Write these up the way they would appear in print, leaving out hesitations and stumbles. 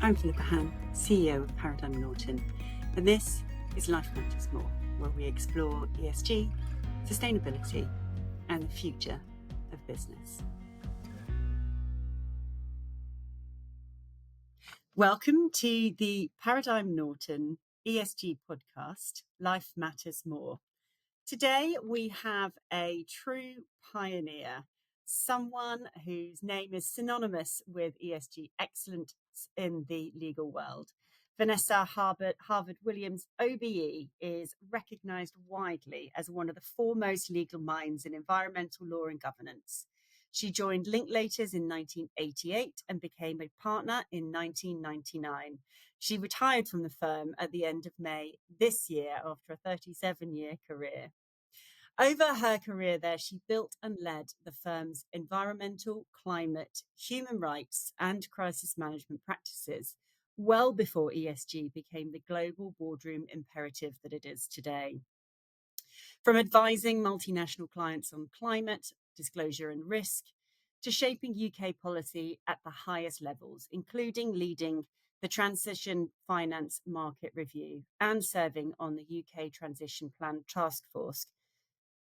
I'm Philippa, CEO of Paradigm Norton, and this is Life Matters More, where we explore ESG, sustainability, and the future of business. Welcome to the Paradigm Norton ESG podcast, Life Matters More. Today we have a true pioneer, someone whose name is synonymous with ESG excellence in the legal world. Vanessa Havard-Williams OBE is recognised widely as one of the foremost legal minds in environmental law and governance. She joined Linklaters in 1988 and became a partner in 1999. She retired from the firm at the end of May this year after a 37-year career. Over her career there, she built and led the firm's environmental, climate, human rights, and crisis management practices well before ESG became the global boardroom imperative that it is today. From advising multinational clients on climate, disclosure and risk, to shaping UK policy at the highest levels, including leading the Transition Finance Market Review and serving on the UK Transition Plan Taskforce,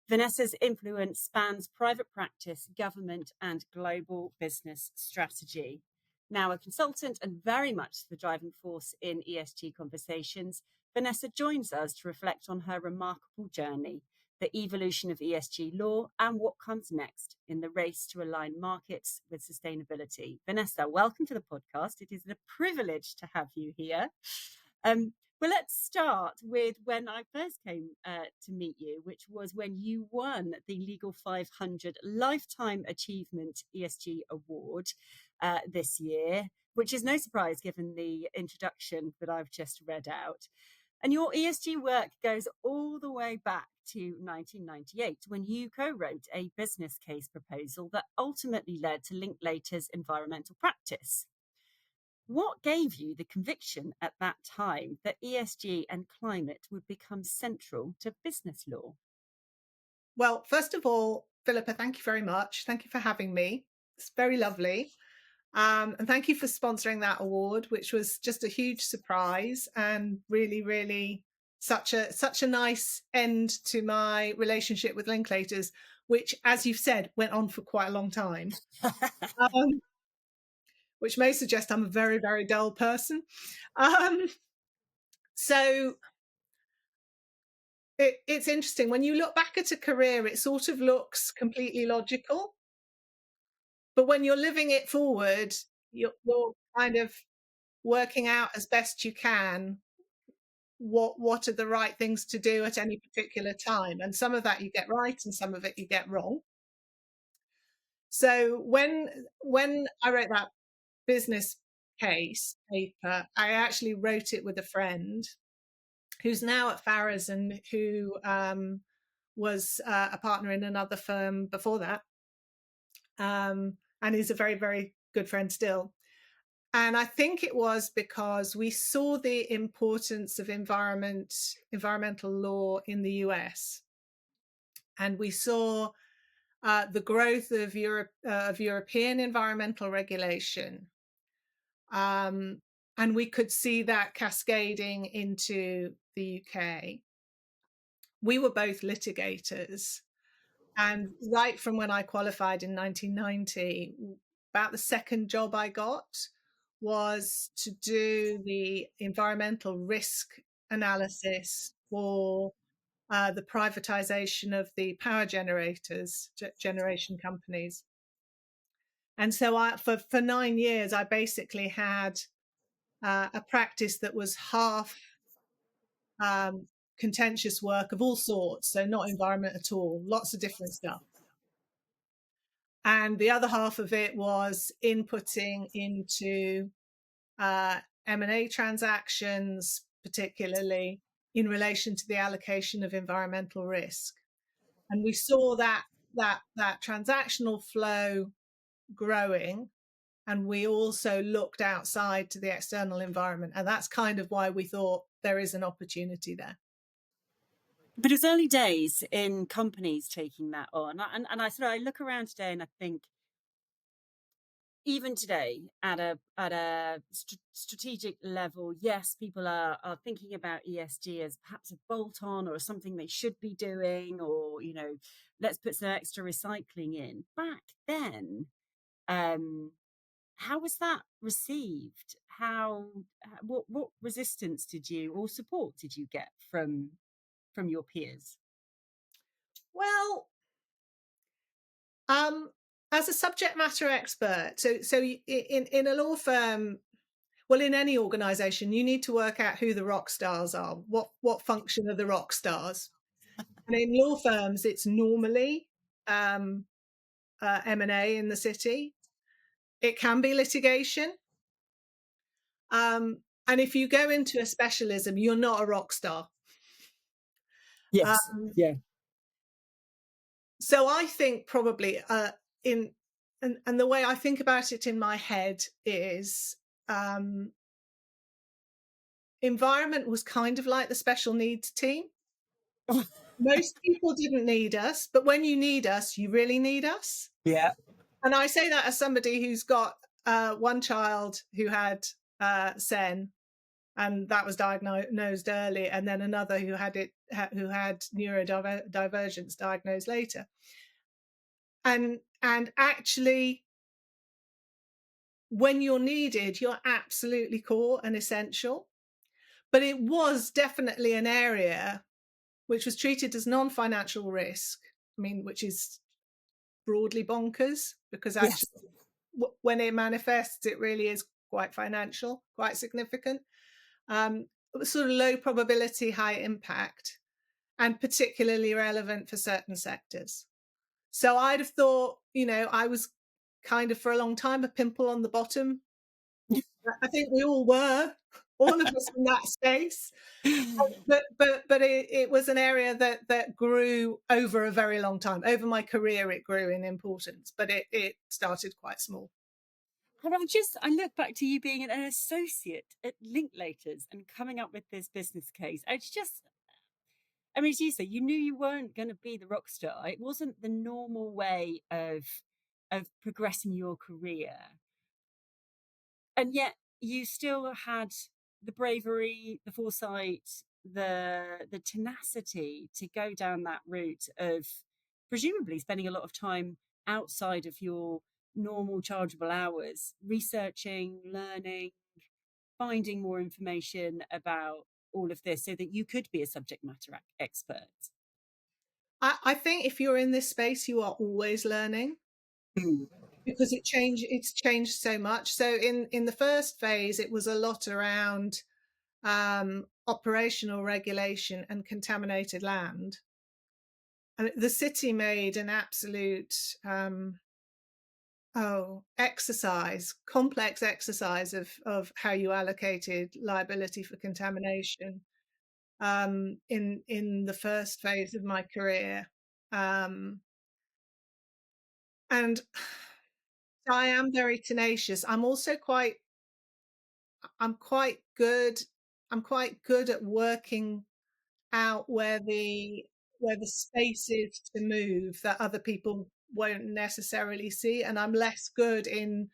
Vanessa's influence spans private practice, government, and global business strategy. Now a consultant and very much the driving force in ESG conversations, Vanessa joins us to reflect on her remarkable journey, the evolution of ESG law, and what comes next in the race to align markets with sustainability. Vanessa, welcome to the podcast. It is a privilege to have you here. Well, let's start with when I first came to meet you, which was when you won the Legal 500 Lifetime Achievement ESG Award this year, which is no surprise given the introduction that I've just read out. And your ESG work goes all the way back to 1998, when you co-wrote a business case proposal that ultimately led to Linklaters' environmental practice. What gave you the conviction at that time that ESG and climate would become central to business law? Well, first of all, Philippa, thank you very much. Thank you for having me. It's very lovely. And thank you for sponsoring that award, which was just a huge surprise and really such a nice end to my relationship with Linklaters, which, as you've said, went on for quite a long time. Which may suggest I'm a very dull person. So it's interesting. When you look back at a career, it sort of looks completely logical. But when you're living it forward, you're kind of working out as best you can what are the right things to do at any particular time. And some of that you get right and some of it you get wrong. So when I wrote that business case paper, I actually wrote it with a friend who's now at Farrers and who was a partner in another firm before that, and is a very good friend still. And I think it was because we saw the importance of environmental law in the US, and we saw the growth of European environmental regulation. And we could see that cascading into the UK. We were both litigators. And right from when I qualified in 1990, about the second job I got was to do the environmental risk analysis for the privatization of the power generation companies. And so for 9 years, I basically had a practice that was half contentious work of all sorts, so not environment at all, lots of different stuff. And the other half of it was inputting into M&A transactions, particularly in relation to the allocation of environmental risk. And we saw that transactional flow growing, and we also looked outside to the external environment. And that's kind of why we thought there is an opportunity there. But it's early days in companies taking that on. And I look around today and I think even today at a strategic level, yes, people are thinking about ESG as perhaps a bolt on or something they should be doing, or let's put some extra recycling in. Back then, how was that received? What resistance did you or support did you get from your peers? Well, as a subject matter expert, in a law firm, well, in any organization, you need to work out who the rock stars are. What function are the rock stars? And in law firms, it's normally M&A in the city. It can be litigation. And if you go into a specialism, you're not a rock star. Yes. Um, Yeah. so I think probably and the way I think about it in my head is environment was kind of like the special needs team. Most people didn't need us, but when you need us, you really need us. Yeah. And I say that as somebody who's got one child who had SEN, and that was diagnosed early, and then another who had neurodivergence diagnosed later. And actually, when you're needed, you're absolutely core and essential. But it was definitely an area which was treated as non-financial risk. I mean, which is broadly bonkers, because Yes. actually when it manifests, it really is quite financial, quite significant. It was sort of low probability, high impact, and particularly relevant for certain sectors. So I'd have thought, I was kind of for a long time a pimple on the bottom. I think we all were, all of us in that space. But it was an area that grew over a very long time. Over my career, it grew in importance, but it started quite small. And I look back to you being an associate at Linklaters and coming up with this business case. I mean, as you say, you knew you weren't going to be the rock star. It wasn't the normal way of progressing your career. And yet you still had the bravery, the foresight, the tenacity to go down that route of presumably spending a lot of time outside of your normal chargeable hours, researching, learning, finding more information about all of this so that you could be a subject matter expert. I think if you're in this space, you are always learning, Mm. because it's changed so much. So in the first phase, it was a lot around operational regulation and contaminated land. And the city made an absolute complex exercise of how you allocated liability for contamination in the first phase of my career. And I am very tenacious. I'm quite good. I'm quite good at working out where the space is to move that other people won't necessarily see, and I'm less good in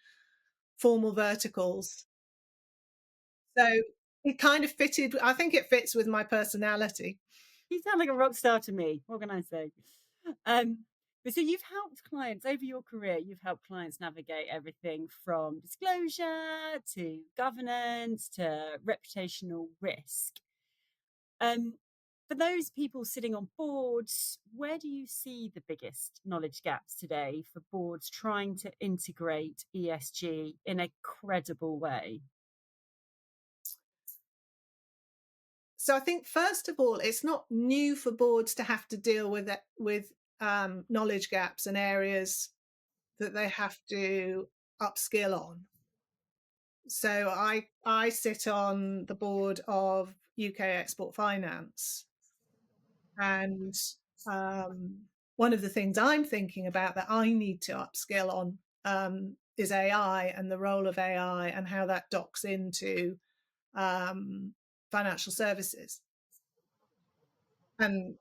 formal verticals. So it kind of fitted. I think it fits with my personality. You sound like a rock star to me. What can I say? But so you've helped clients over your career, you've helped clients navigate everything from disclosure to governance to reputational risk. Um, for those people sitting on boards, where do you see the biggest knowledge gaps today for boards trying to integrate ESG in a credible way? So I think first of all, it's not new for boards to have to deal with knowledge gaps and areas that they have to upskill on. So I sit on the board of UK Export Finance, and one of the things I'm thinking about that I need to upskill on is AI and the role of AI and how that docks into financial services. And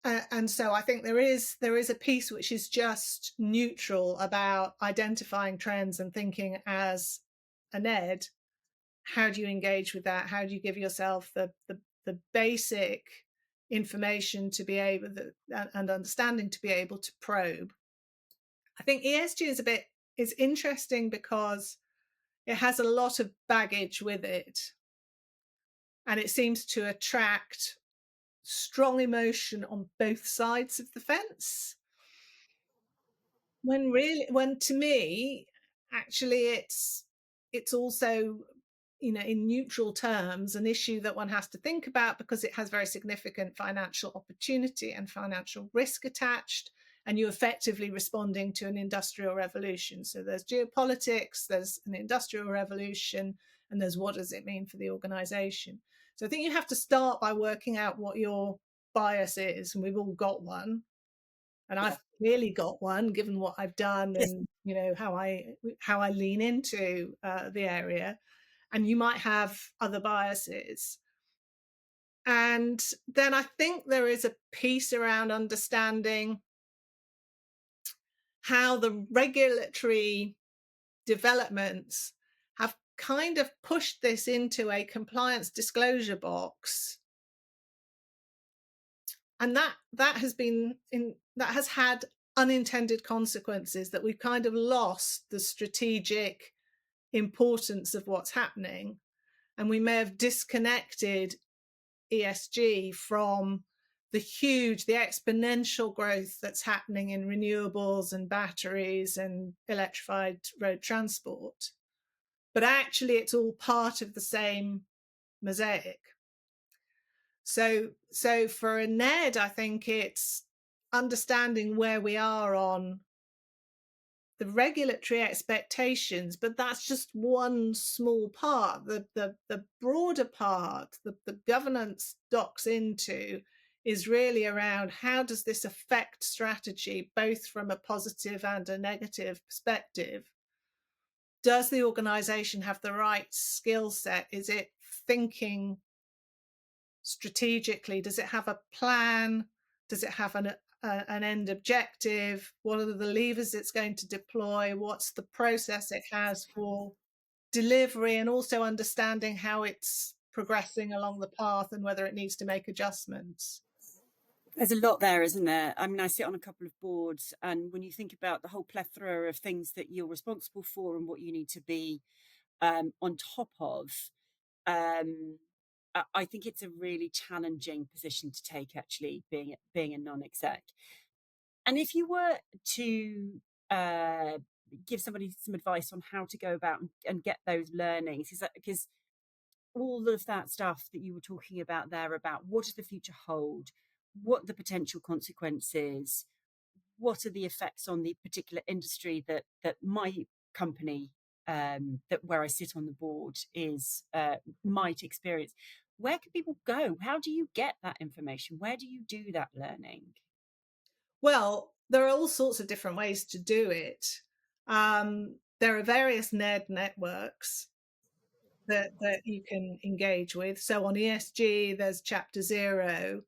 And so I think there is a piece which is just neutral about identifying trends and thinking as an ed. How do you engage with that? How do you give yourself the basic information to be able and understanding to be able to probe? I think ESG is interesting because it has a lot of baggage with it, and it seems to attract strong emotion on both sides of the fence. When to me, actually, it's also, in neutral terms, an issue that one has to think about because it has very significant financial opportunity and financial risk attached, and you're effectively responding to an industrial revolution. So there's geopolitics, there's an industrial revolution, and there's what does it mean for the organization. So I think you have to start by working out what your bias is, and we've all got one. And Yeah. I've clearly got one, given what I've done Yes. and how I lean into the area. And you might have other biases. And then I think there is a piece around understanding how the regulatory developments have kind of pushed this into a compliance disclosure box, and that has had unintended consequences, that we've kind of lost the strategic importance of what's happening, and we may have disconnected ESG from the exponential growth that's happening in renewables and batteries and electrified road transport. But actually it's all part of the same mosaic. So for a NED, I think it's understanding where we are on the regulatory expectations, but that's just one small part. The broader part, the governance docks into, is really around how does this affect strategy, both from a positive and a negative perspective. Does the organization have the right skill set? Is it thinking strategically? Does it have a plan? Does it have an end objective? What are the levers it's going to deploy? What's the process it has for delivery, and also understanding how it's progressing along the path and whether it needs to make adjustments? There's a lot there, isn't there? I mean, I sit on a couple of boards, and when you think about the whole plethora of things that you're responsible for and what you need to be on top of, um, I think it's a really challenging position to take, actually, being a non-exec. And if you were to uh, give somebody some advice on how to go about and get those learnings, is that because all of that stuff that you were talking about there, about what does the future hold, what the potential consequences, what are the effects on the particular industry that my company, that where I sit on the board, is might experience. Where can people go? How do you get that information? Where do you do that learning? Well, there are all sorts of different ways to do it. There are various NED networks that you can engage with. So on ESG, there's Chapter Zero.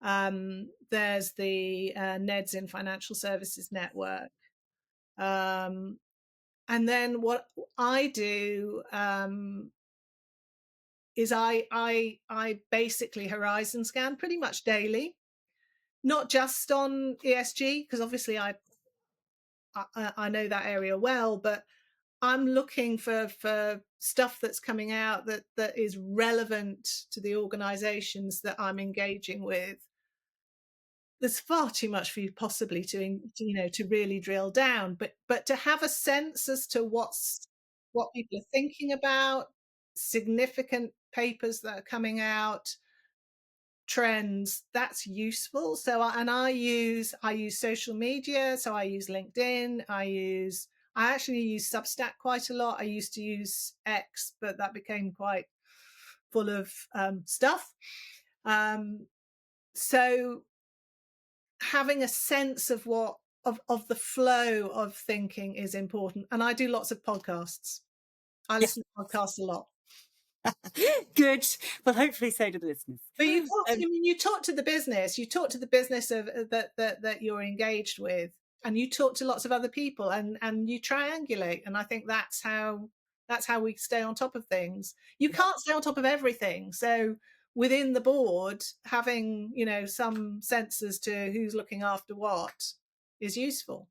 There's the NEDs in Financial Services Network. And then what I do is I basically horizon scan pretty much daily, not just on ESG, because obviously I know that area well, but I'm looking for stuff that's coming out that is relevant to the organizations that I'm engaging with. There's far too much for you possibly to really drill down, but to have a sense as to what people are thinking about, significant papers that are coming out, trends, that's useful. So I use social media. So I use LinkedIn. I actually use Substack quite a lot. I used to use X, but that became quite full of stuff. So having a sense of of the flow of thinking is important. And I do lots of podcasts. I Yes. listen to podcasts a lot. Good. Well, hopefully so do the listeners. But you talk to the business, you talk to the business of that you're engaged with, and you talk to lots of other people, and you triangulate. And I think that's how we stay on top of things. You can't stay on top of everything, so within the board, having some sense as to who's looking after what is useful.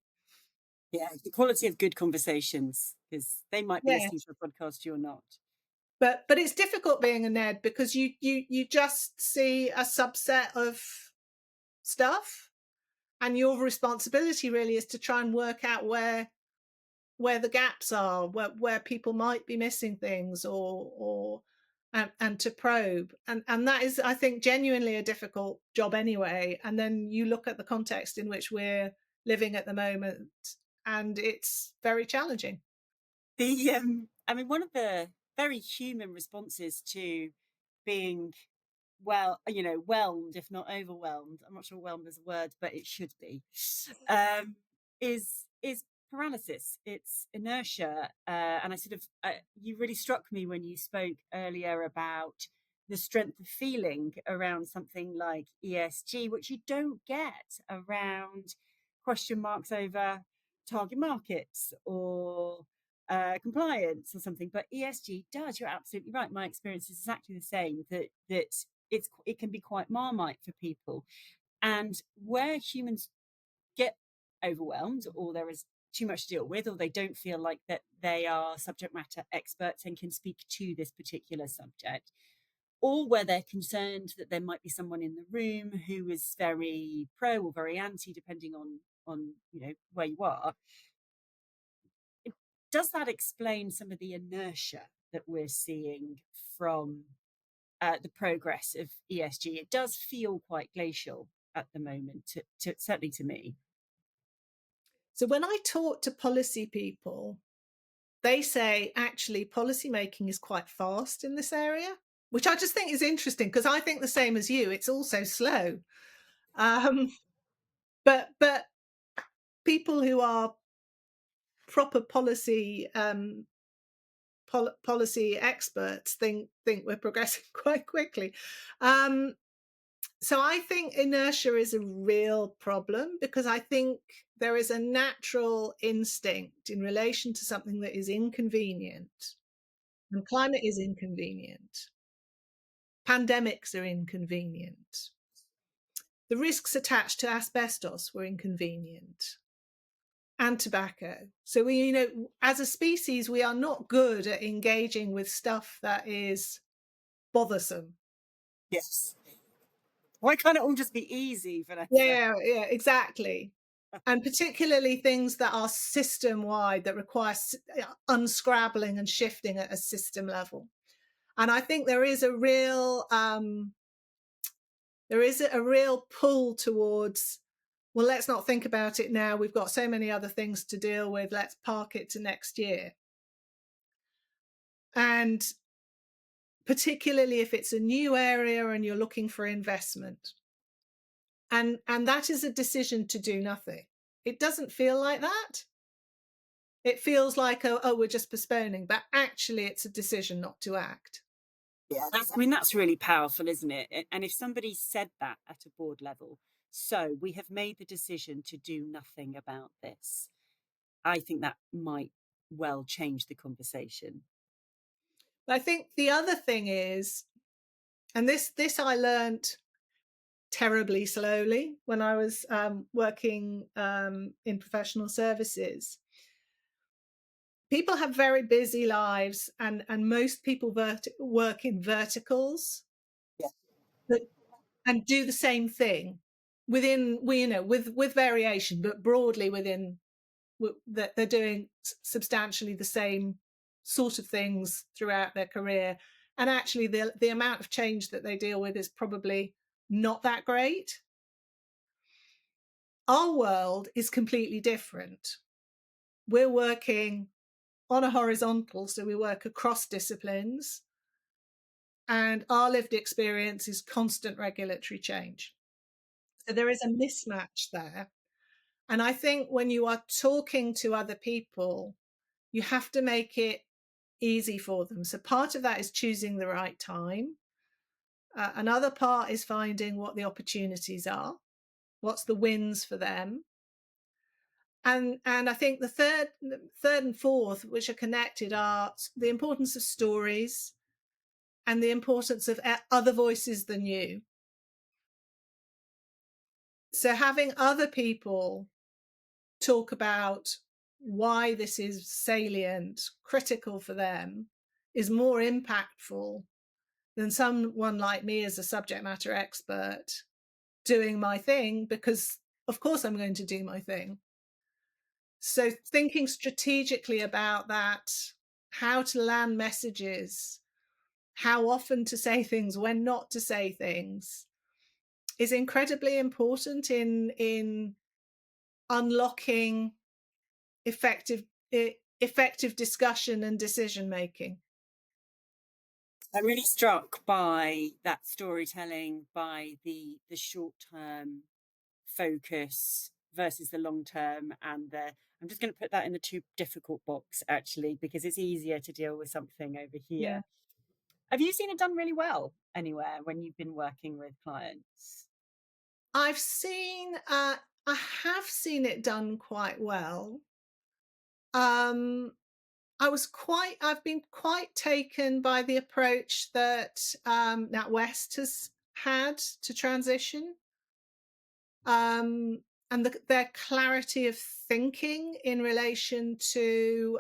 Yeah, the quality of good conversations, because they might be listening to a podcast you're not. But it's difficult being a Ned, because you just see a subset of stuff, and your responsibility really is to try and work out where the gaps are, where people might be missing things, or and to probe, and that is, I think, genuinely a difficult job anyway. And then you look at the context in which we're living at the moment, and it's very challenging. I mean, one of the very human responses to being, well, whelmed, if not overwhelmed, I'm not sure whelmed is a word, but it should be, is paralysis. It's inertia. And I sort of, you really struck me when you spoke earlier about the strength of feeling around something like ESG, which you don't get around question marks over target markets or compliance or something. But ESG does. You're absolutely right. My experience is exactly the same. That it can be quite Marmite for people, and where humans get overwhelmed, or there is too much to deal with, or they don't feel like that they are subject matter experts and can speak to this particular subject, or where they're concerned that there might be someone in the room who is very pro or very anti, depending on where you are. Does that explain some of the inertia that we're seeing from the progress of ESG? It does feel quite glacial at the moment, certainly to me. So when I talk to policy people, they say actually policy making is quite fast in this area, which I just think is interesting, because I think the same as you. It's also slow. But people who are proper policy policy experts think we're progressing quite quickly. So I think inertia is a real problem, because I think there is a natural instinct in relation to something that is inconvenient. And climate is inconvenient. Pandemics are inconvenient. The risks attached to asbestos were inconvenient, and tobacco. So as a species, we are not good at engaging with stuff that is bothersome. Yes. Why can't it all just be easy, Vanessa? Yeah, exactly. And particularly things that are system-wide, that require unscrabbling and shifting at a system level. And I think there is a real pull towards, well, let's not think about it now. We've got so many other things to deal with. Let's park it to next year. And particularly if it's a new area and you're looking for investment. And that is a decision to do nothing. It doesn't feel like that. It feels like, oh, we're just postponing, but actually it's a decision not to act. Yeah, that's really powerful, isn't it? And if somebody said that at a board level, so we have made the decision to do nothing about this, I think that might well change the conversation. I think the other thing is, and this I learned terribly slowly when I was working in professional services. People have very busy lives, and most people work in verticals. Yeah. And do the same thing within, with variation, but broadly within that they're doing substantially the same sort of things throughout their career. And actually the amount of change that they deal with is probably not that great. Our world is completely different. We're working on a horizontal, so we work across disciplines, and our lived experience is constant regulatory change. So there is a mismatch there. And I think when you are talking to other people, you have to make it easy for them. So part of that is choosing the right time. Another part is finding what the opportunities are, what's the wins for them. And I think the third and fourth, which are connected, are the importance of stories and the importance of other voices than you. So having other people talk about why this is salient, critical for them, is more impactful than someone like me as a subject matter expert doing my thing, because of course I'm going to do my thing. So thinking strategically about that, how to land messages, how often to say things, when not to say things, is incredibly important in unlocking effective discussion and decision making. I'm really struck by that storytelling, by the short-term focus versus the long-term, and I'm just going to put that in the too difficult box, actually, because it's easier to deal with something over here. Yeah. Have you seen it done really well anywhere when you've been working with clients? I have seen it done quite well. I've been quite taken by the approach that NatWest has had to transition, and their clarity of thinking in relation to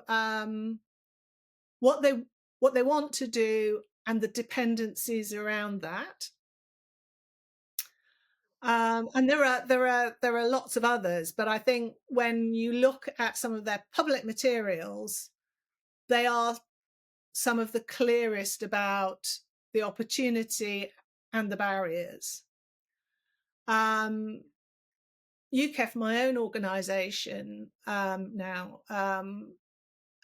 what they want to do and the dependencies around that. And there are lots of others, but I think when you look at some of their public materials, they are some of the clearest about the opportunity and the barriers. UKEF, my own organisation, now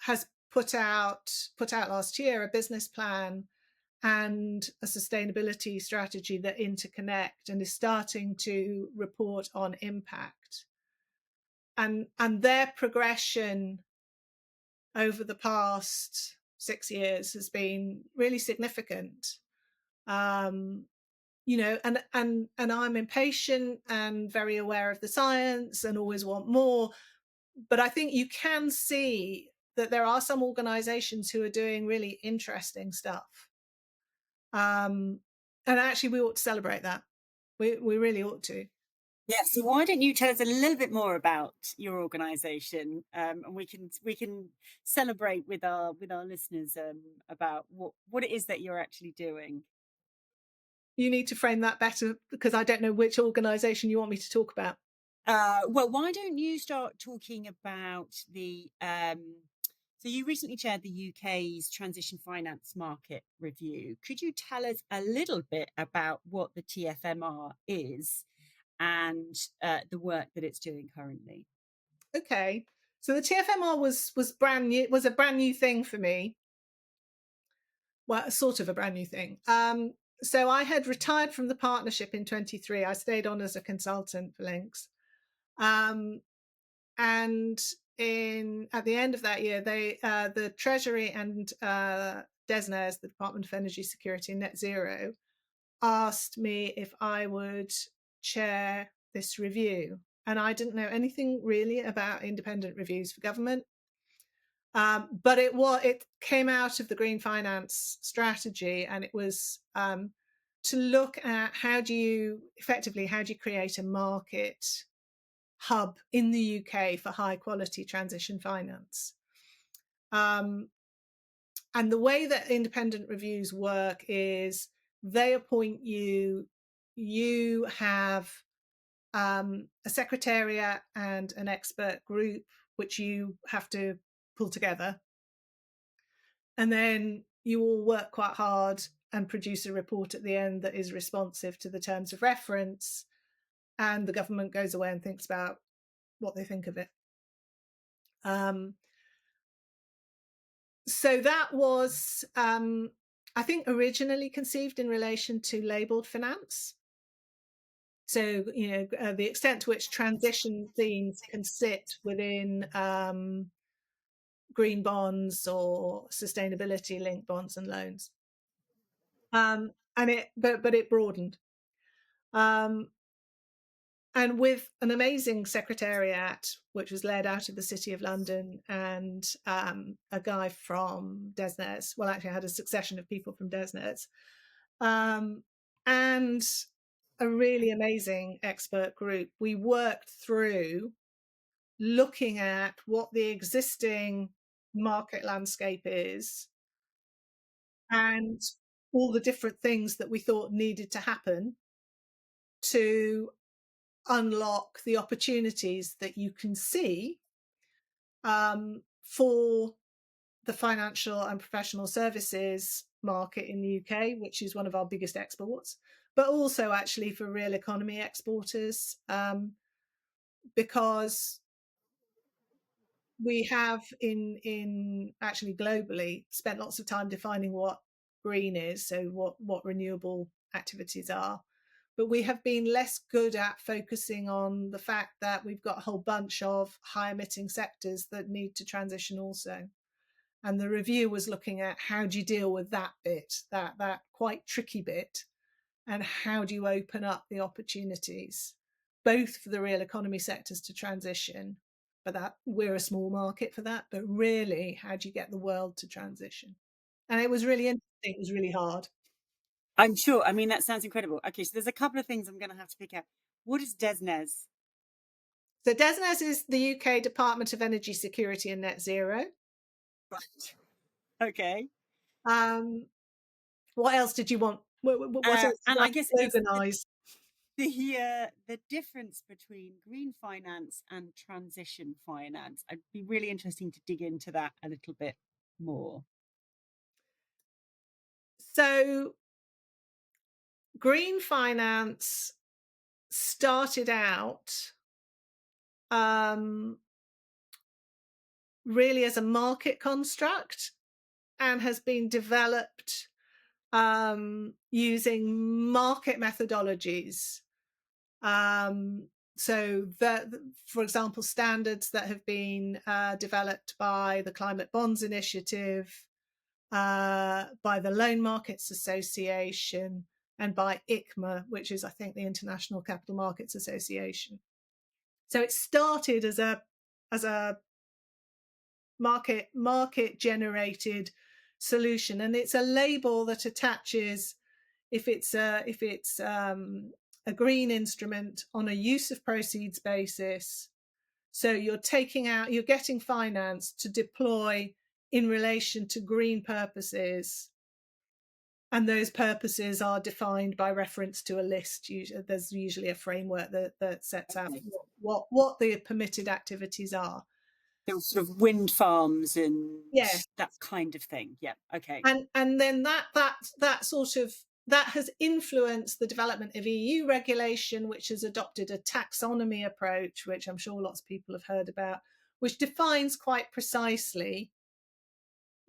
has put out last year a business plan and a sustainability strategy that interconnect, and is starting to report on impact. And their progression over the past 6 years has been really significant. You know, and I'm impatient and very aware of the science and always want more. But I think you can see that there are some organizations who are doing really interesting stuff. And actually we ought to celebrate that. We really ought to. Yeah, so why don't you tell us a little bit more about your organisation, and we can celebrate with our listeners about what it is that you're actually doing. You need to frame that better, because I don't know which organisation you want me to talk about. Well, why don't you start talking about the so you recently chaired the UK's Transition Finance Market Review. Could you tell us a little bit about what the TFMR is and the work that it's doing currently? Okay, so the TFMR was brand new. Was a brand new thing for me. Well, sort of a brand new thing. So I had retired from the partnership in 23. I stayed on as a consultant for Links. And at the end of that year, the Treasury and DESNZ, the Department of Energy Security and Net Zero, asked me if I would chair this review. And I didn't know anything really about independent reviews for government. But it came out of the green finance strategy, and it was to look at how do you create a market hub in the UK for high quality transition finance. And the way that independent reviews work is they appoint you. You have a secretariat and an expert group which you have to pull together, and then you all work quite hard and produce a report at the end that is responsive to the terms of reference, and the government goes away and thinks about what they think of it. So that was, I think, originally conceived in relation to labelled finance. So, you know, the extent to which transition themes can sit within green bonds or sustainability linked bonds and loans. And it broadened. And with an amazing secretariat, which was led out of the City of London, and a guy from DESNZ, well, actually I had a succession of people from DESNZ, and a really amazing expert group, we worked through looking at what the existing market landscape is and all the different things that we thought needed to happen to unlock the opportunities that you can see for the financial and professional services market in the UK, which is one of our biggest exports, but also actually for real economy exporters, because we have in actually globally spent lots of time defining what green is, so what renewable activities are. But we have been less good at focusing on the fact that we've got a whole bunch of high emitting sectors that need to transition also. And the review was looking at how do you deal with that bit, that quite tricky bit, and how do you open up the opportunities, both for the real economy sectors to transition, but that we're a small market for that, but really, how do you get the world to transition? And it was really interesting. It was really hard. I'm sure. I mean, that sounds incredible. Okay, so there's a couple of things I'm going to have to pick out. What is DESNZ? So DESNZ is the UK Department of Energy Security and Net Zero. Right. Okay. What else did you want? What else And did I I guess it's organise? the difference between green finance and transition finance. I'd be really interesting to dig into that a little bit more. So green finance started out really as a market construct and has been developed using market methodologies. So that, for example, standards that have been developed by the Climate Bonds Initiative, by the Loan Markets Association, and by ICMA, which is, I think, the International Capital Markets Association. So it started as a market generated solution, and it's a label that attaches if it's a green instrument on a use of proceeds basis. So you're getting finance to deploy in relation to green purposes, and those purposes are defined by reference to a list. There's usually a framework that sets out what the permitted activities are. There sort of wind farms and that kind of thing. Yeah. Okay. And then that sort of that has influenced the development of EU regulation, which has adopted a taxonomy approach, which I'm sure lots of people have heard about, which defines quite precisely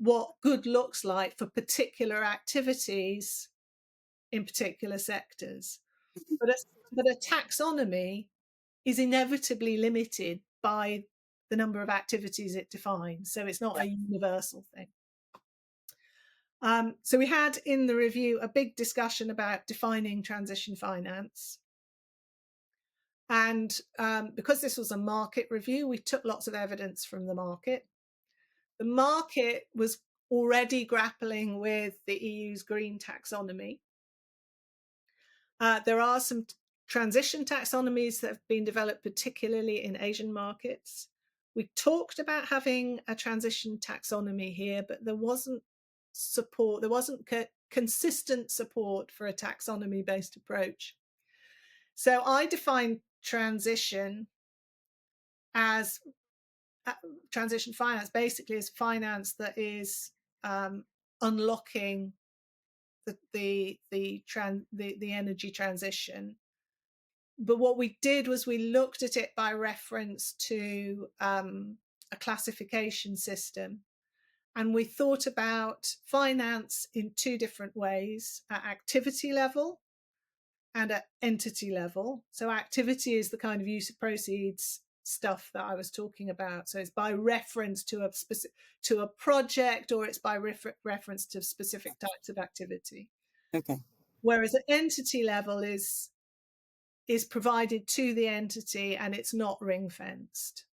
what good looks like for particular activities in particular sectors. But a taxonomy is inevitably limited by the number of activities it defines. So it's not a universal thing. So we had in the review a big discussion about defining transition finance. And because this was a market review, we took lots of evidence from the market. The market was already grappling with the EU's green taxonomy. There are some transition taxonomies that have been developed, particularly in Asian markets. We talked about having a transition taxonomy here, but there wasn't support, there wasn't consistent support for a taxonomy-based approach. So I define transition as transition finance basically as finance that is unlocking the energy transition. But what we did was we looked at it by reference to a classification system. And we thought about finance in two different ways, at activity level and at entity level. So activity is the kind of use of proceeds stuff that I was talking about. So it's by reference to a project, or it's by reference to specific types of activity. Okay. Whereas at entity level is provided to the entity, and it's not ring fenced.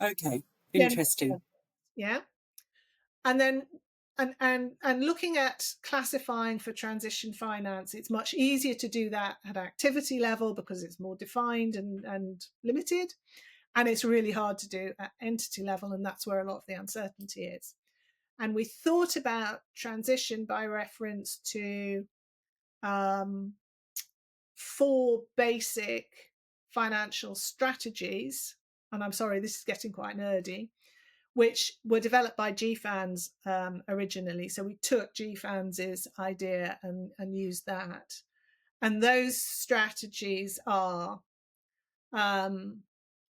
Okay. Interesting. Yeah. And then and looking at classifying for transition finance, it's much easier to do that at activity level because it's more defined and limited. And it's really hard to do at entity level, and that's where a lot of the uncertainty is. And we thought about transition by reference to 4 basic financial strategies. And I'm sorry, this is getting quite nerdy, which were developed by GFANZ originally. So we took GFANZ's idea and used that. And those strategies are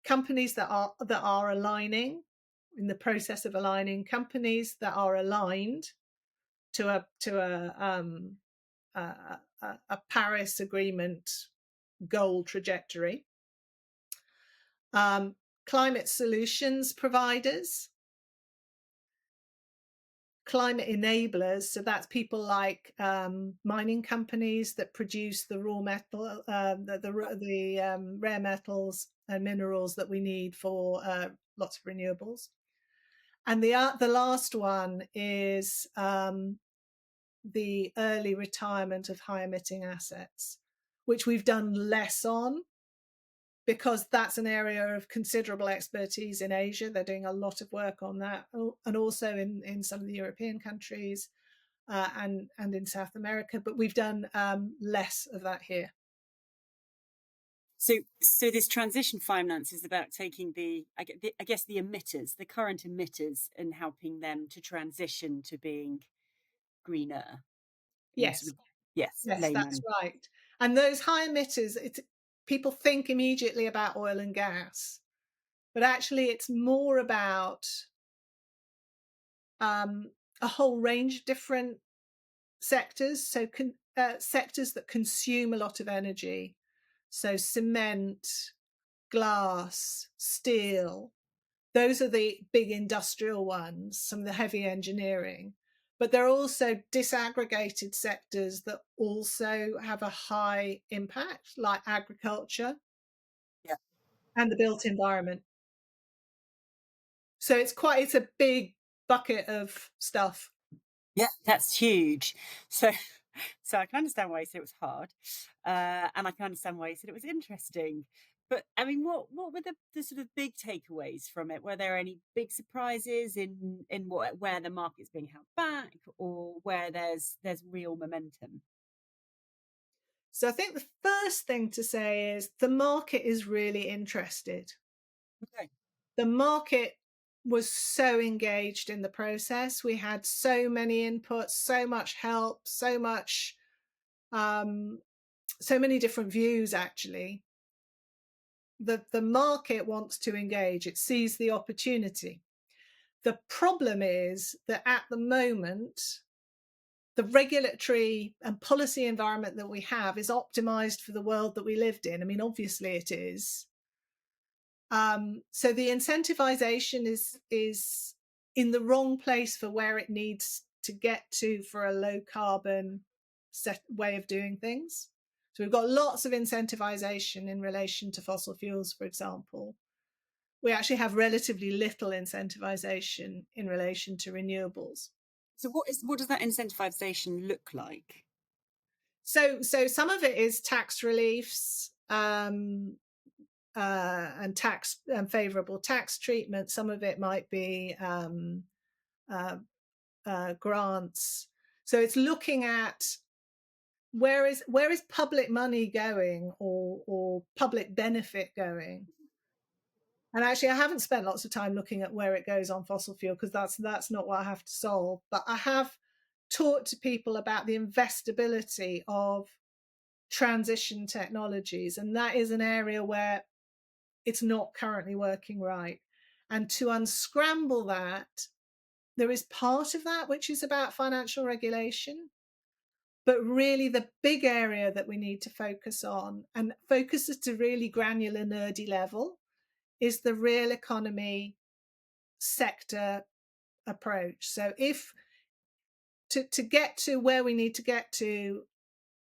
companies that are aligning, in the process of aligning, companies that are aligned to a Paris Agreement goal trajectory, climate solutions providers, climate enablers, so that's people like mining companies that produce the raw metal, the rare metals and minerals that we need for lots of renewables. And the last one is the early retirement of high emitting assets, which we've done less on because that's an area of considerable expertise in Asia. They're doing a lot of work on that, and also in some of the European countries and in South America. But we've done less of that here. So this transition finance is about taking I guess the emitters, the current emitters, and helping them to transition to being greener. Yes, yes, layman. That's right. And those high emitters, people think immediately about oil and gas, but actually it's more about a whole range of different sectors. So sectors that consume a lot of energy. So cement, glass, steel, those are the big industrial ones, some of the heavy engineering. But there are also disaggregated sectors that also have a high impact, like agriculture and the built environment. So it's a big bucket of stuff. Yeah, that's huge. So I can understand why you said it was hard, and I can understand why you said it was interesting. But I mean, what were the sort of big takeaways from it? Were there any big surprises in where the market's being held back, or where there's real momentum? So I think the first thing to say is the market is really interested. Okay. The market was so engaged in the process. We had so many inputs, so much help, so many different views, actually. The market wants to engage. It sees the opportunity. The problem is that at the moment, the regulatory and policy environment that we have is optimized for the world that we lived in. I mean, obviously it is. So the incentivization is in the wrong place for where it needs to get to for a low carbon way of doing things. So we've got lots of incentivization in relation to fossil fuels, for example. We actually have relatively little incentivization in relation to renewables. So what does that incentivization look like? So some of it is tax reliefs and tax favourable tax treatment. Some of it might be grants. So it's looking at where is public money going, or public benefit going. And actually, I haven't spent lots of time looking at where it goes on fossil fuel, because that's not what I have to solve. But I have talked to people about the investability of transition technologies, and that is an area where it's not currently working right. And to unscramble that, there is part of that which is about financial regulation, but really the big area that we need to focus on, and focus at a really granular, nerdy level, is the real economy sector approach. So if to get to where we need to get to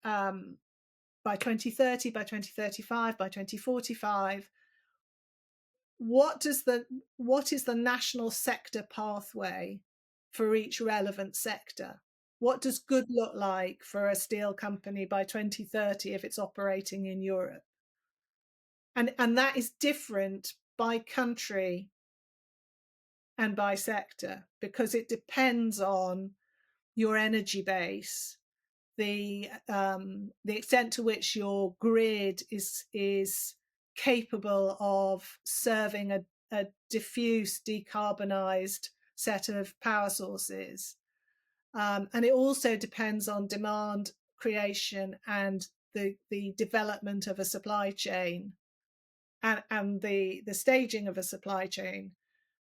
by 2030, by 2035, by 2045, what is the national sector pathway for each relevant sector? What does good look like for a steel company by 2030 if it's operating in Europe? And that is different by country and by sector, because it depends on your energy base, the extent to which your grid is capable of serving a diffuse, decarbonised set of power sources. And it also depends on demand creation and the development of a supply chain and the staging of a supply chain,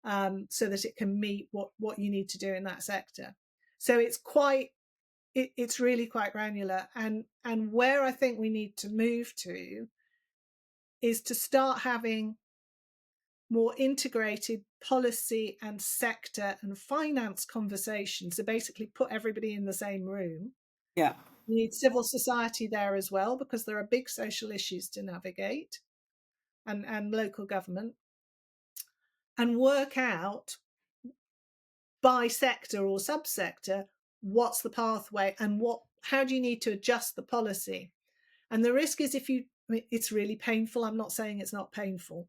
so that it can meet what you need to do in that sector. So it's really quite granular. And where I think we need to move to is to start having more integrated policy and sector and finance conversations. So basically put everybody in the same room. Yeah. You need civil society there as well, because there are big social issues to navigate, and local government, and work out by sector or subsector what's the pathway and how do you need to adjust the policy. And the risk is, it's really painful. I'm not saying it's not painful,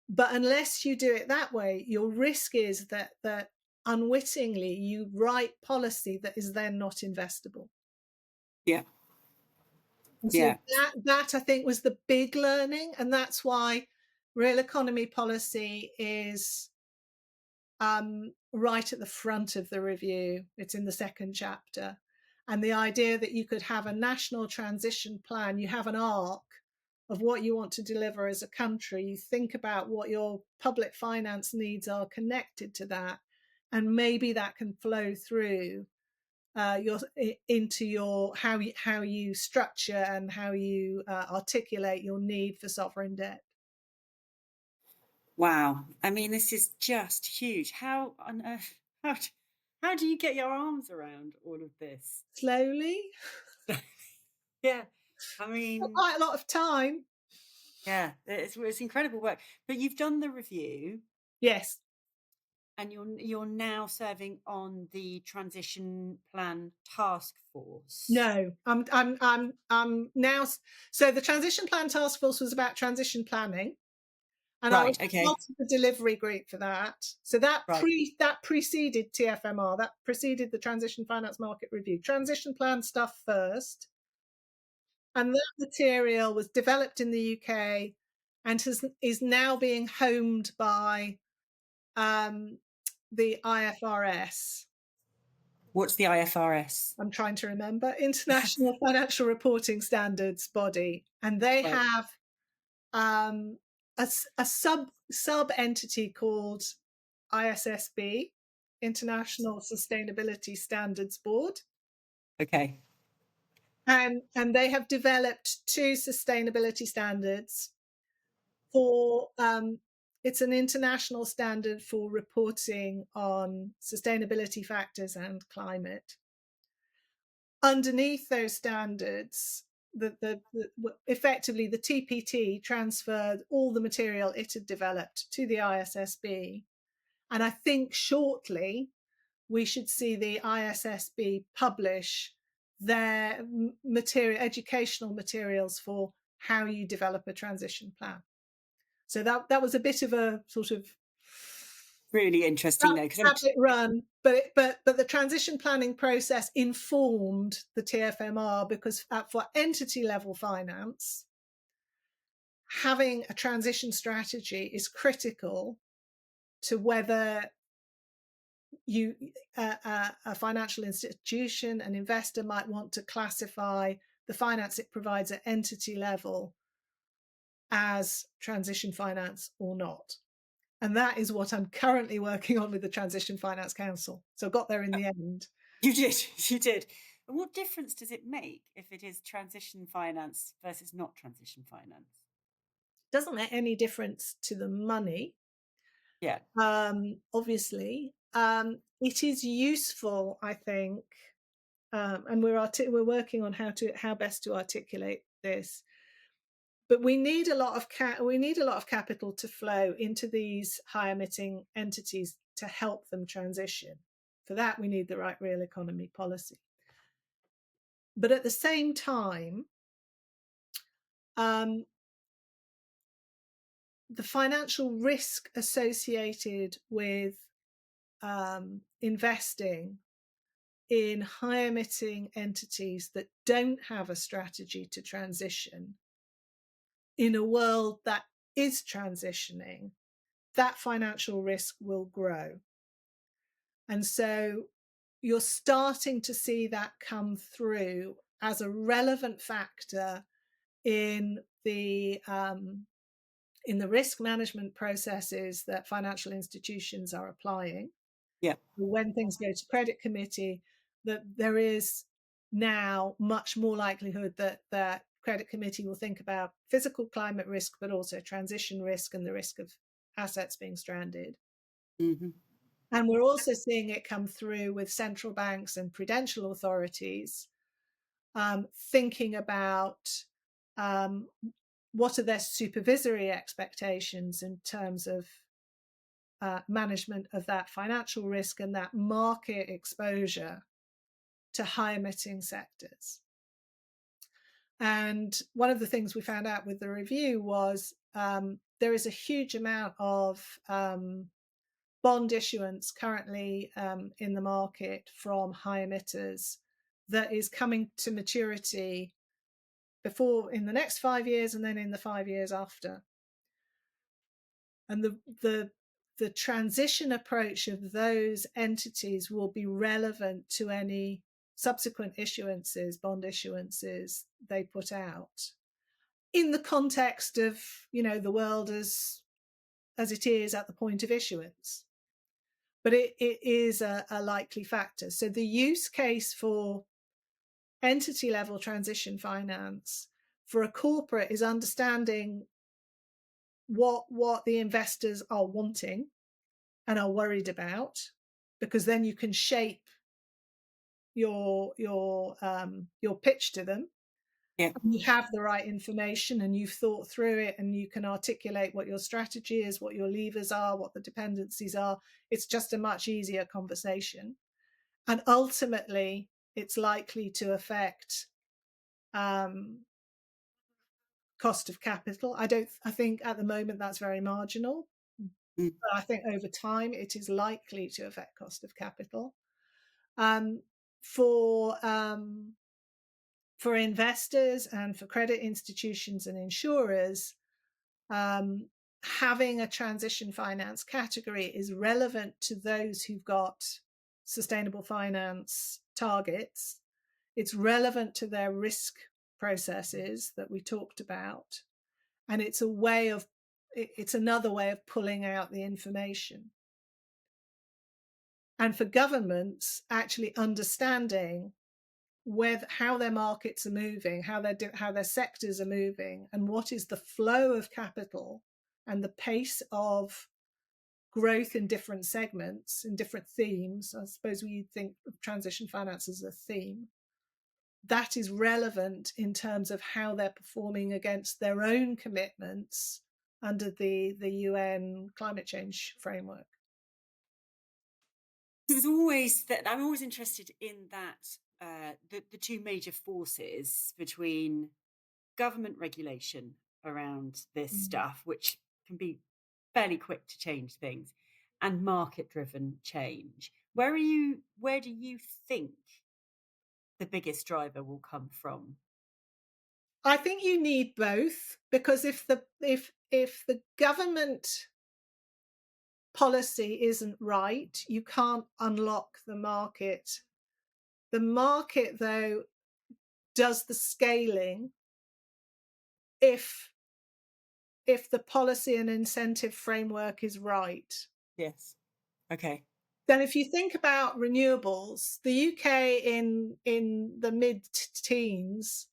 but unless you do it that way, your risk is that unwittingly you write policy that is then not investable. Yeah. And so that I think was the big learning, and that's why real economy policy is right at the front of the review. It's in the second chapter. And the idea that you could have a national transition plan, you have an arc of what you want to deliver as a country, you think about what your public finance needs are connected to that, and maybe that can flow through into your how you structure and how you articulate your need for sovereign debt. Wow. I mean, this is just huge. How on earth, how do you get your arms around all of this? Slowly. Yeah. I mean, Quite a lot of time. yeah, it's incredible work. But you've done the review. Yes. And you're now serving on the Transition Plan Taskforce. No, I'm now. So the Transition Plan Taskforce was about transition planning, and I was part of the delivery group for that. So that preceded TFMR. That preceded the Transition Finance Market Review. Transition plan stuff first, and that material was developed in the UK and is now being homed by the IFRS. What's the IFRS? I'm trying to remember. International Financial Reporting Standards body, and they have a sub entity called ISSB, International Sustainability Standards Board. Okay. And they have developed 2 sustainability standards for it's an international standard for reporting on sustainability factors and climate. Underneath those standards, effectively the TPT transferred all the material it had developed to the ISSB. And I think shortly we should see the ISSB publish their educational materials for how you develop a transition plan. So that was a bit of a sort of really interesting though, because it run, but the transition planning process informed the TFMR, because for entity level finance, having a transition strategy is critical to whether you a financial institution, an investor might want to classify the finance it provides at entity level as transition finance or not. And that is what I'm currently working on with the Transition Finance Council. So I got there in the end. You did. And what difference does it make if it is transition finance versus not transition finance? Doesn't make any difference to the money, Yeah. obviously. It is useful, I think, and we're working on how best to articulate this. But we need a lot of capital to flow into these high emitting entities to help them transition. For that, we need the right real economy policy. But at the same time, the financial risk associated with investing in high emitting entities that don't have a strategy to transition in a world that is transitioning, that financial risk will grow. And so you're starting to see that come through as a relevant factor in the risk management processes that financial institutions are applying. Yeah. When things go to credit committee, that there is now much more likelihood that credit committee will think about physical climate risk, but also transition risk and the risk of assets being stranded. Mm-hmm. And we're also seeing it come through with central banks and prudential authorities thinking about what are their supervisory expectations in terms of management of that financial risk and that market exposure to high emitting sectors. And one of the things we found out with the review was there is a huge amount of bond issuance currently in the market from high emitters that is coming to maturity before in the next 5 years and then in the 5 years after. And the transition approach of those entities will be relevant to any subsequent issuances, bond issuances they put out in the context of, the world as it is at the point of issuance. But it is a likely factor. So the use case for entity level transition finance for a corporate is understanding what the investors are wanting and are worried about, because then you can shape your pitch to them. Yeah. You have the right information and you've thought through it and you can articulate what your strategy is, what your levers are, what the dependencies are. It's just a much easier conversation. And ultimately, it's likely to affect cost of capital. I think at the moment that's very marginal. Mm. But I think over time it is likely to affect cost of capital. For investors and for credit institutions and insurers, having a transition finance category is relevant to those who've got sustainable finance targets. It's relevant to their risk processes that we talked about. And it's another way of pulling out the information. And for governments, actually understanding how their markets are moving, how their sectors are moving, and what is the flow of capital and the pace of growth in different segments, in different themes. I suppose we think of transition finance as a theme. That is relevant in terms of how they're performing against their own commitments under the UN climate change framework. There's always that. I'm always interested in that the two major forces between government regulation around this stuff, which can be fairly quick to change things, and market-driven change. Where do you think the biggest driver will come from? I think you need both, because if the government policy isn't right, you can't unlock the market. The market, though, does the scaling if the policy and incentive framework is right. Yes. Okay. Then if you think about renewables, the UK in the mid-teens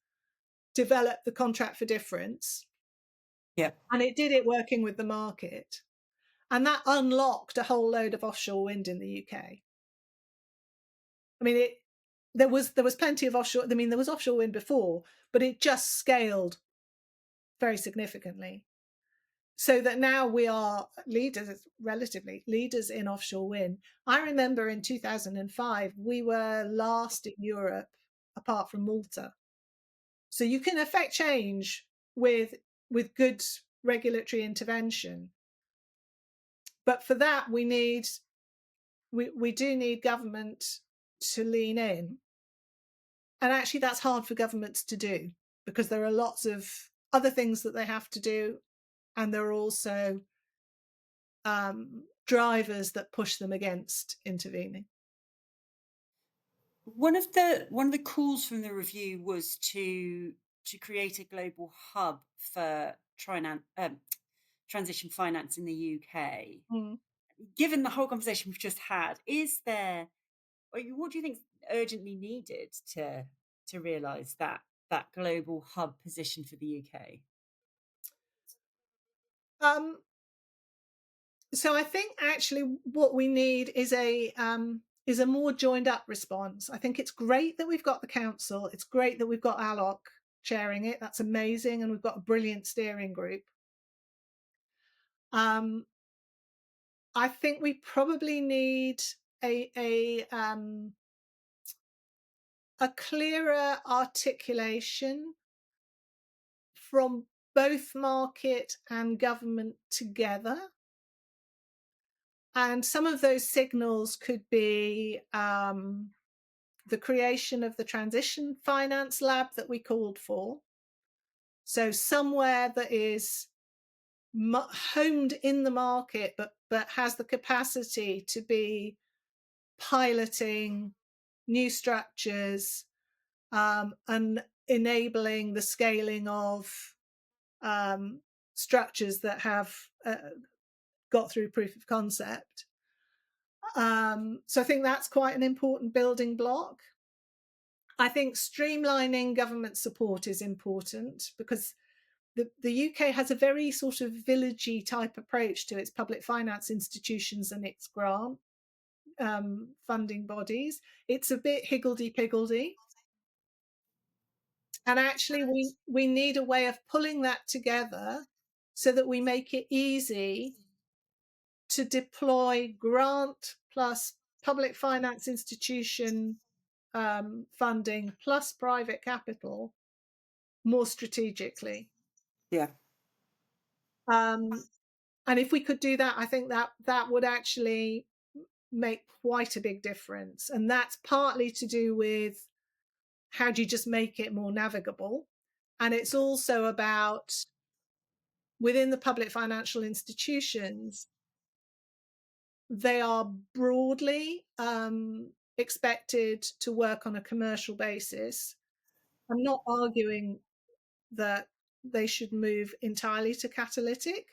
developed the contract for difference, Yeah. And it did it working with the market. And that unlocked a whole load of offshore wind in the UK. I mean, there was plenty of offshore. I mean, there was offshore wind before, but it just scaled very significantly. So that now we are leaders, relatively leaders in offshore wind. I remember in 2005, we were last in Europe, apart from Malta. So you can affect change with good regulatory intervention. But for that, we do need government to lean in. And actually, that's hard for governments to do because there are lots of other things that they have to do. And there are also drivers that push them against intervening. One of the calls from the review was to create a global hub for transition finance in the UK. Mm. Given the whole conversation we've just had, what do you think is urgently needed to realise that global hub position for the UK? So I think actually what we need is a more joined up response. I think it's great that we've got the council. It's great that we've got ALOC chairing it. That's amazing, and we've got a brilliant steering group. I think we probably need a clearer articulation from both market and government together. And some of those signals could be the creation of the Transition Finance Lab that we called for. So somewhere that is homed in the market, but has the capacity to be piloting new structures and enabling the scaling of structures that have got through proof of concept. So I think that's quite an important building block. I think streamlining government support is important because the UK has a very sort of villagey type approach to its public finance institutions and its grant funding bodies. It's a bit higgledy-piggledy. And actually, we need a way of pulling that together so that we make it easy to deploy grant plus public finance institution funding plus private capital more strategically. Yeah. And if we could do that, I think that would actually make quite a big difference. And that's partly to do with how do you just make it more navigable. And it's also about within the public financial institutions, they are broadly expected to work on a commercial basis. I'm not arguing that they should move entirely to catalytic,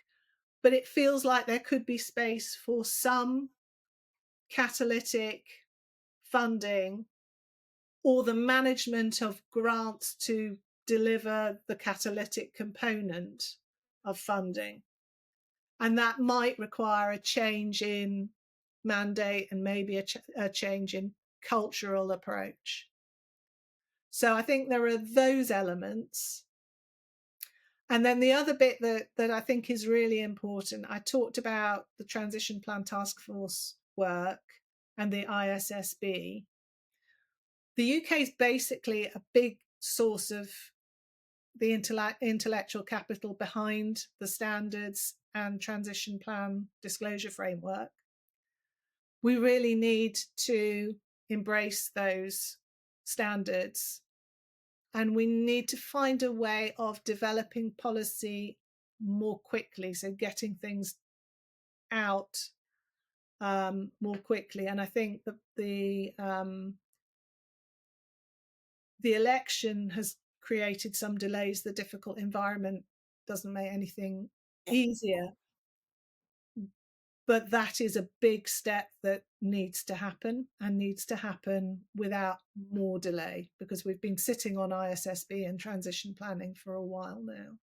but it feels like there could be space for some catalytic funding or the management of grants to deliver the catalytic component of funding. And that might require a change in mandate and maybe a change in cultural approach. So I think there are those elements. And then the other bit that I think is really important, I talked about the Transition Plan Taskforce work and the ISSB. The UK is basically a big source of the intellectual capital behind the standards and transition plan disclosure framework. We really need to embrace those standards, and we need to find a way of developing policy more quickly, so getting things out more quickly. And I think that the election has created some delays. The difficult environment doesn't make anything easier. But that is a big step that needs to happen and needs to happen without more delay because we've been sitting on ISSB and transition planning for a while now.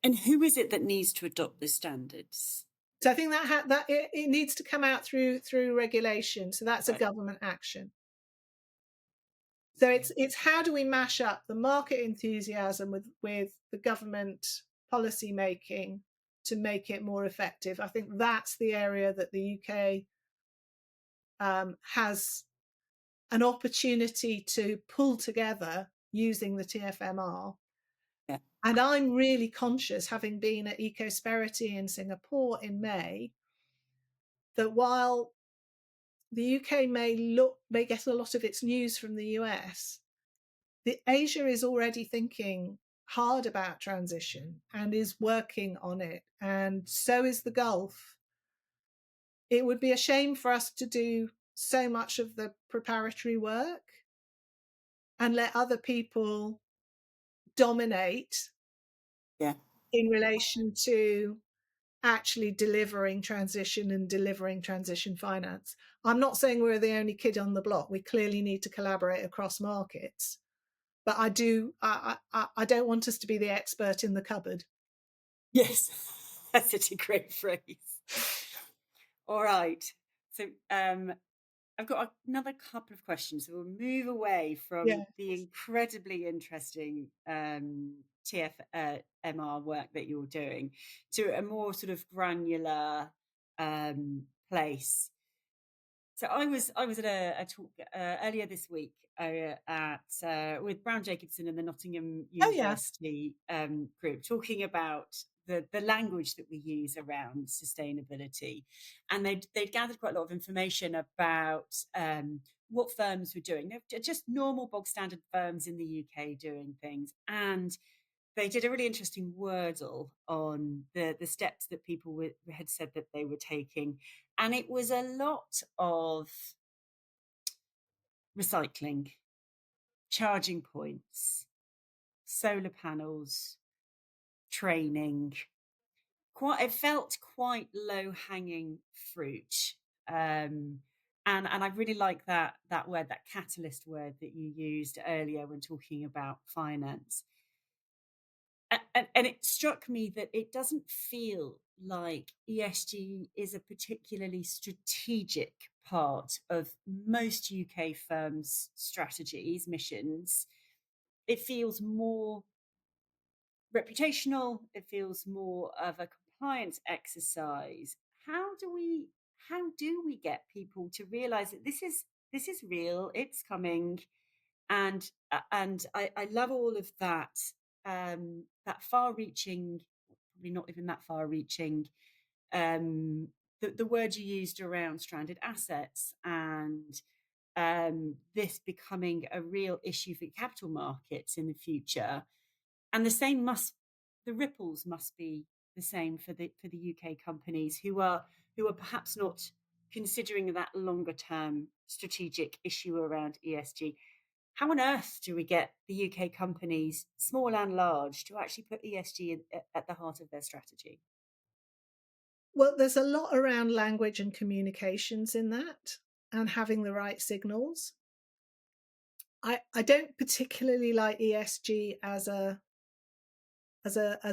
And who is it that needs to adopt the standards? So I think that it needs to come out through regulation. So that's a Right. government action. So Okay. it's how do we mash up the market enthusiasm with the government policy making to make it more effective. I think that's the area that the UK has an opportunity to pull together using the TFMR. Yeah. And I'm really conscious, having been at Ecosperity in Singapore in May, that while the UK may get a lot of its news from the US, Asia is already thinking hard about transition and is working on it, and so is the Gulf. It would be a shame for us to do so much of the preparatory work and let other people dominate Yeah. in relation to actually delivering transition and delivering transition finance. I'm not saying we're the only kid on the block. We clearly need to collaborate across markets. But I don't want us to be the expert in the cupboard. Yes. That's such a great phrase. All right. So I've got another couple of questions. So we'll move away Yeah. from the incredibly interesting TFMR work that you're doing to a more sort of granular place. So I was at a talk earlier this week at with Brown Jacobson and the Nottingham Oh yeah. University group, talking about the language that we use around sustainability, and they'd gathered quite a lot of information about what firms were doing. They're just normal bog standard firms in the UK doing things, and they did a really interesting wordle on the steps that people had said that they were taking, and it was a lot of recycling, charging points, solar panels, training. It felt quite low hanging fruit, and I really like that word, that catalyst word that you used earlier when talking about finance. And it struck me that it doesn't feel like ESG is a particularly strategic part of most UK firms' strategies, missions. It feels more reputational, it feels more of a compliance exercise. How do we get people to realize that this is real, it's coming, and I love all of that, that far-reaching, probably not even that far-reaching, the word you used around stranded assets and this becoming a real issue for capital markets in the future, and the ripples must be the same for the UK companies who are perhaps not considering that longer term strategic issue around ESG. How on earth do we get the UK companies, small and large, to actually put ESG at the heart of their strategy? Well, there's a lot around language and communications in that, and having the right signals. I don't particularly like ESG as a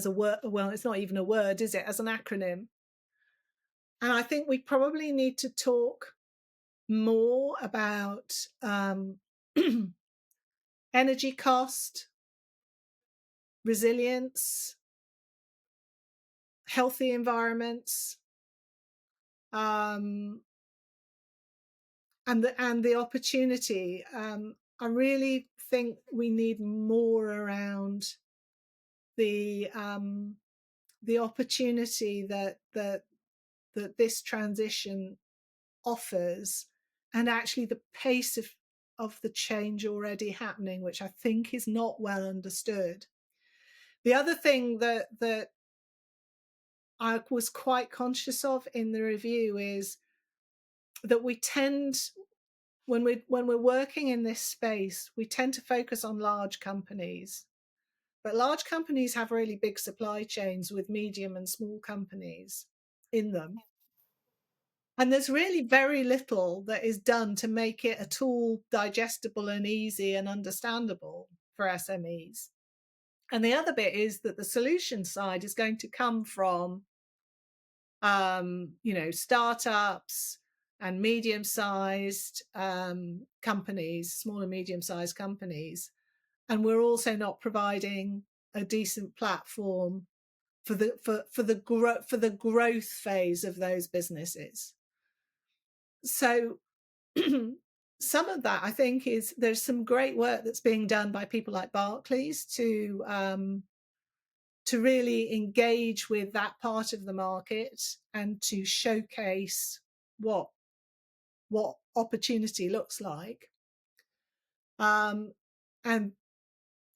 word. Well, it's not even a word, is it? As an acronym. And I think we probably need to talk more about energy cost, resilience, healthy environments, um, and the opportunity. I really think we need more around the opportunity that this transition offers, and actually the pace of the change already happening, which I think is not well understood. The other thing that I was quite conscious of in the review is that we tend, when we're working in this space, we tend to focus on large companies. But large companies have really big supply chains with medium and small companies in them. And there's really very little that is done to make it at all digestible and easy and understandable for SMEs. And the other bit is that the solution side is going to come from, startups and medium-sized companies, small and medium-sized companies. And we're also not providing a decent platform for the growth phase of those businesses. So some of that, I think, is there's some great work that's being done by people like Barclays to really engage with that part of the market and to showcase what opportunity looks like. And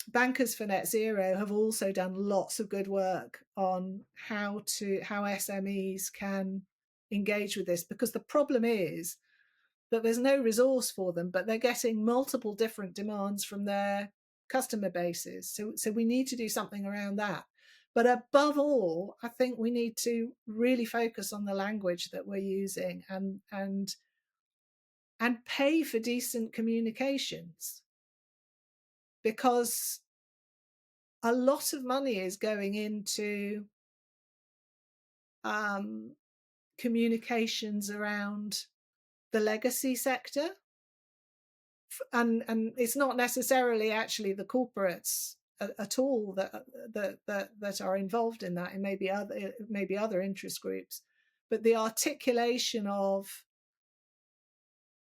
Bankers for Net Zero have also done lots of good work on how SMEs can engage with this, because the problem is that there's no resource for them, but they're getting multiple different demands from their customer bases. So we need to do something around that. But above all, I think we need to really focus on the language that we're using and pay for decent communications, because a lot of money is going into communications around the legacy sector. And it's not necessarily actually the corporates at all that are involved in that. It may be other interest groups, but the articulation of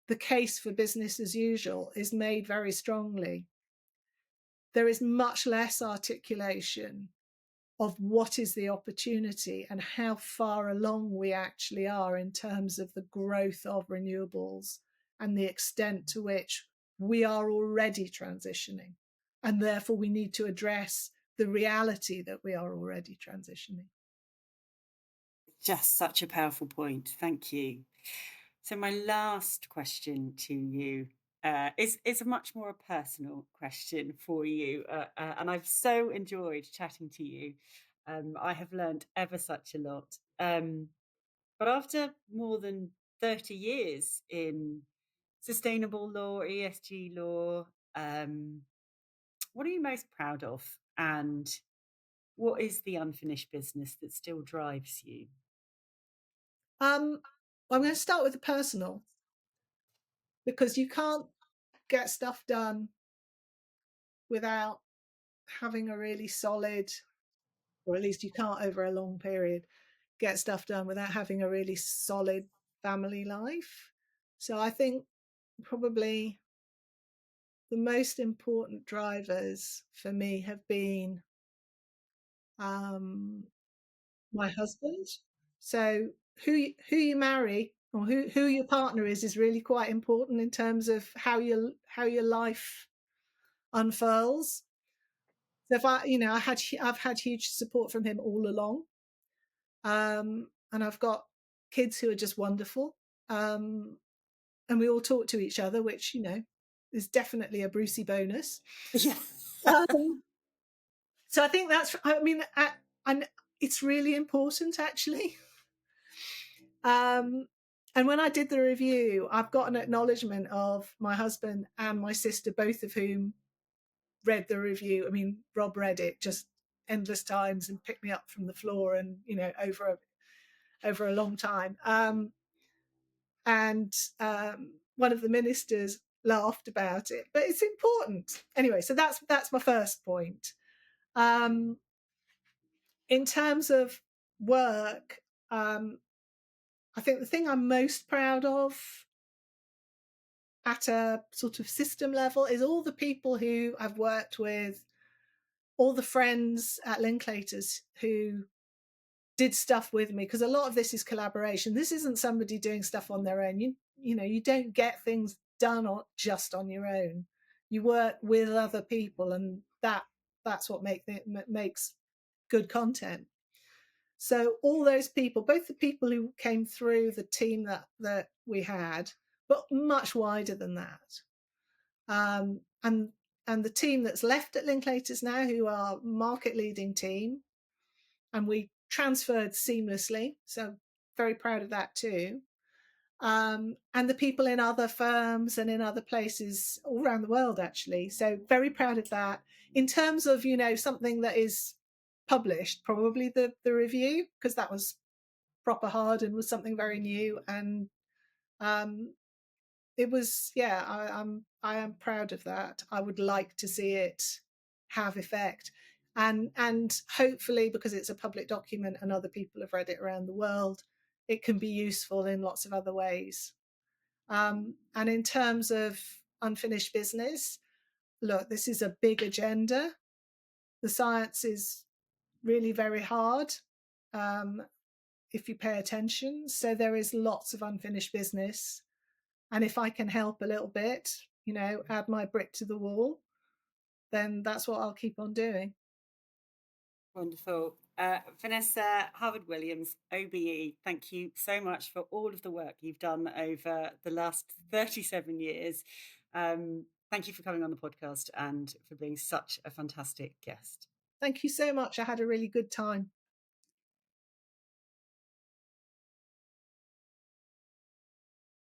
the case for business as usual is made very strongly. There is much less articulation of what is the opportunity and how far along we actually are in terms of the growth of renewables and the extent to which we are already transitioning. And therefore we need to address the reality that we are already transitioning. Just such a powerful point. Thank you. So my last question to you is a much more personal question for you. And I've so enjoyed chatting to you. I have learned ever such a lot. But after more than 30 years in sustainable law, ESG law, what are you most proud of? And what is the unfinished business that still drives you? I'm going to start with the personal, because you can't get stuff done without having a really solid, or at least you can't over a long period get stuff done without having a really solid family life. So I think probably the most important drivers for me have been my husband. So who you marry, or who your partner is really quite important in terms of how your life unfurls. So if I've had huge support from him all along, and I've got kids who are just wonderful, and we all talk to each other, which is definitely a Brucey bonus. Yeah. So I think and it's really important, actually. And when I did the review, I've got an acknowledgement of my husband and my sister, both of whom read the review. I mean, Rob read it just endless times and picked me up from the floor, and over a long time. And one of the ministers laughed about it, but it's important anyway. So that's my first point. In terms of work, I think the thing I'm most proud of at a sort of system level is all the people who I've worked with, all the friends at Linklaters who did stuff with me, because a lot of this is collaboration. This isn't somebody doing stuff on their own. You don't get things done just on your own. You work with other people, and that's what makes good content. So all those people, both the people who came through the team that we had, but much wider than that, and the team that's left at Linklaters now, who are market leading team, and we transferred seamlessly. So very proud of that too. and the people in other firms and in other places all around the world, actually. So very proud of that. In terms of, something that is published, probably the review, because that was proper hard and was something very new. And it was, yeah, I am proud of that. I would like to see it have effect. And hopefully, because it's a public document and other people have read it around the world, it can be useful in lots of other ways. And in terms of unfinished business, look, this is a big agenda. The science is really very hard, if you pay attention. So there is lots of unfinished business. And if I can help a little bit, add my brick to the wall, then that's what I'll keep on doing. Wonderful. Vanessa Havard-Williams OBE, thank you so much for all of the work you've done over the last 37 years. Thank you for coming on the podcast and for being such a fantastic guest. Thank you so much. I had a really good time.